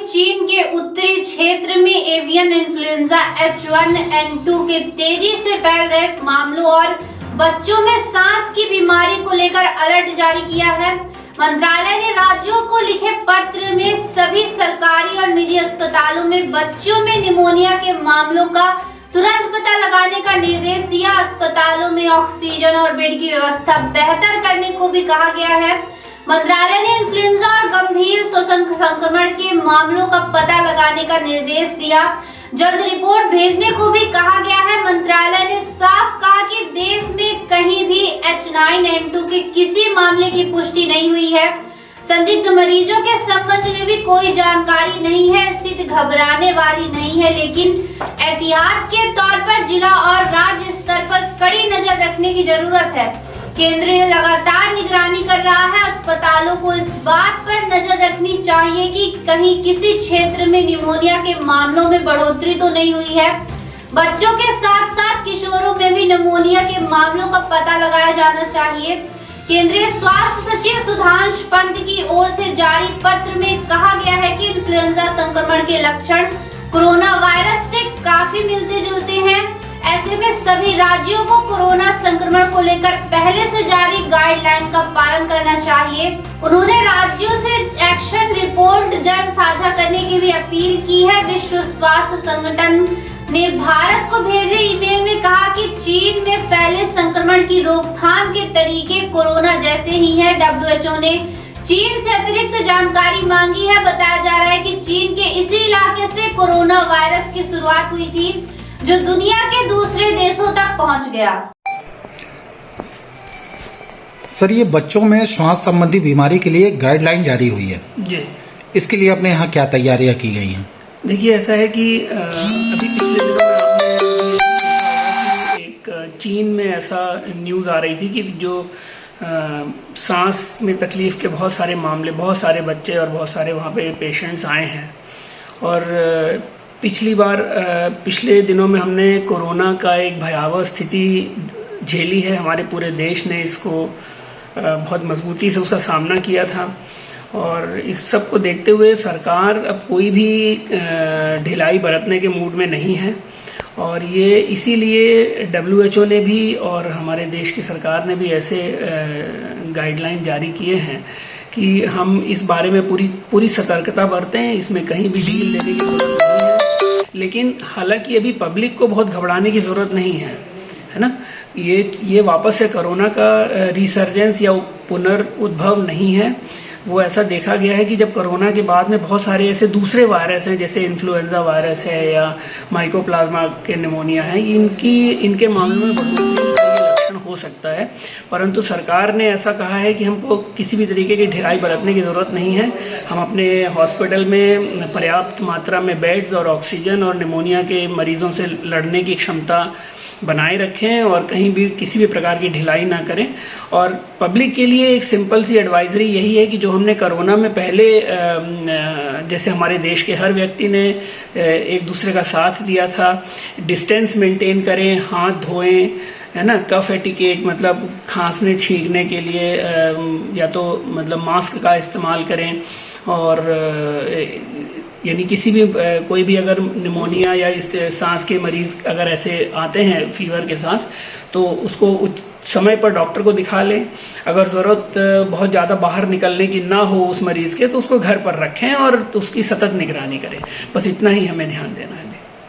चीन के उत्तरी क्षेत्र में एवियन इन्फ्लुएंजा H1N2 के तेजी से फैल रहे मामलों और बच्चों में सांस की बीमारी को लेकर अलर्ट जारी किया है। मंत्रालय ने राज्यों को लिखे पत्र में सभी सरकारी और निजी अस्पतालों में बच्चों में निमोनिया के मामलों का तुरंत पता लगाने का निर्देश दिया। अस्पतालों में ऑक्सीजन और बेड की व्यवस्था बेहतर करने को भी कहा गया है। मंत्रालय ने इन्फ्लुएंजा और गंभीर श्वसन संक्रमण के मामलों का पता लगाने का निर्देश दिया। जल्द रिपोर्ट भेजने को भी कहा गया है। मंत्रालय ने साफ कहा कि देश में कहीं भी H9N2 के किसी मामले की पुष्टि नहीं हुई है। संदिग्ध मरीजों के संबंध में भी कोई जानकारी नहीं है। स्थिति घबराने वाली नहीं है, लेकिन एहतियात के तौर पर जिला और राज्य स्तर पर कड़ी नजर रखने की जरूरत है। केंद्र लगातार निगरानी कर रहा है। अस्पतालों को इस बात पर नजर रखनी चाहिए कि कहीं किसी क्षेत्र में निमोनिया के मामलों में बढ़ोतरी तो नहीं हुई है। बच्चों के साथ साथ किशोरों में भी निमोनिया के मामलों का पता लगाया जाना चाहिए। केंद्रीय स्वास्थ्य सचिव सुधांशु पंत की ओर से जारी पत्र में कहा गया है कि इन्फ्लुएंजा संक्रमण के लक्षण कोरोना वायरस से काफी मिलते जुलते हैं। ऐसे में सभी राज्यों को कोरोना संक्रमण को लेकर पहले से जारी गाइडलाइन का पालन करना चाहिए। उन्होंने राज्यों से एक्शन रिपोर्ट जल्द साझा करने की भी अपील की है। विश्व स्वास्थ्य संगठन ने भारत को भेजे ईमेल में कहा कि चीन में फैले संक्रमण की रोकथाम के तरीके कोरोना जैसे ही है। WHO ने चीन से अतिरिक्त जानकारी मांगी है। बताया जा रहा है कि चीन के इसी इलाके से कोरोना वायरस की शुरुआत हुई थी, जो दुनिया के दूसरे देशों तक पहुंच गया। सर, ये बच्चों में श्वास संबंधी बीमारी के लिए गाइडलाइन जारी हुई है जी। इसके लिए अपने यहाँ क्या तैयारियां की गई हैं? देखिए, ऐसा है कि अभी पिछले दिनों में आपने देखा कि एक चीन में ऐसा न्यूज़ आ रही थी कि जो सांस में तकलीफ के बहुत सारे मामले, बहुत सारे बच्चे और बहुत सारे वहाँ पे पेशेंट्स आए हैं। और पिछले दिनों में हमने कोरोना का एक भयावह स्थिति झेली है। हमारे पूरे देश ने इसको बहुत मजबूती से उसका सामना किया था। और इस सब को देखते हुए सरकार अब कोई भी ढिलाई बरतने के मूड में नहीं है। और ये इसीलिए WHO ने भी और हमारे देश की सरकार ने भी ऐसे गाइडलाइन जारी किए हैं कि हम इस बारे में पूरी सतर्कता बरतें। इसमें कहीं भी ढील देने की जरूरत नहीं है। लेकिन हालांकि अभी पब्लिक को बहुत घबराने की जरूरत नहीं है ना। ये वापस से कोरोना का रिसर्जेंस या पुनर्उद्भव नहीं है। वो ऐसा देखा गया है कि जब कोरोना के बाद में बहुत सारे ऐसे दूसरे वायरस हैं, जैसे इन्फ्लुएंजा वायरस है या माइकोप्लाज्मा के निमोनिया है, इनके मामलों में बढ़ोतरी का ये लक्षण हो सकता है। परंतु सरकार ने ऐसा कहा है कि हमको किसी भी तरीके की ढिलाई बरतने की ज़रूरत नहीं है। हम अपने हॉस्पिटल में पर्याप्त मात्रा में बेड्स और ऑक्सीजन और निमोनिया के मरीजों से लड़ने की क्षमता बनाए रखें और कहीं भी किसी भी प्रकार की ढिलाई ना करें। और पब्लिक के लिए एक सिंपल सी एडवाइजरी यही है कि जो हमने कोरोना में पहले जैसे हमारे देश के हर व्यक्ति ने एक दूसरे का साथ दिया था, डिस्टेंस मेंटेन करें, हाथ धोएं, है ना, कफ एटिकेट मतलब खांसने छींकने के लिए या तो मतलब मास्क का इस्तेमाल करें। और यानी किसी भी कोई भी अगर निमोनिया या इस सांस के मरीज अगर ऐसे आते हैं फीवर के साथ, तो उसको समय पर डॉक्टर को दिखा लें। अगर ज़रूरत बहुत ज़्यादा बाहर निकलने की ना हो उस मरीज़ के, तो उसको घर पर रखें और उसकी सतत निगरानी करें। बस इतना ही हमें ध्यान देना है।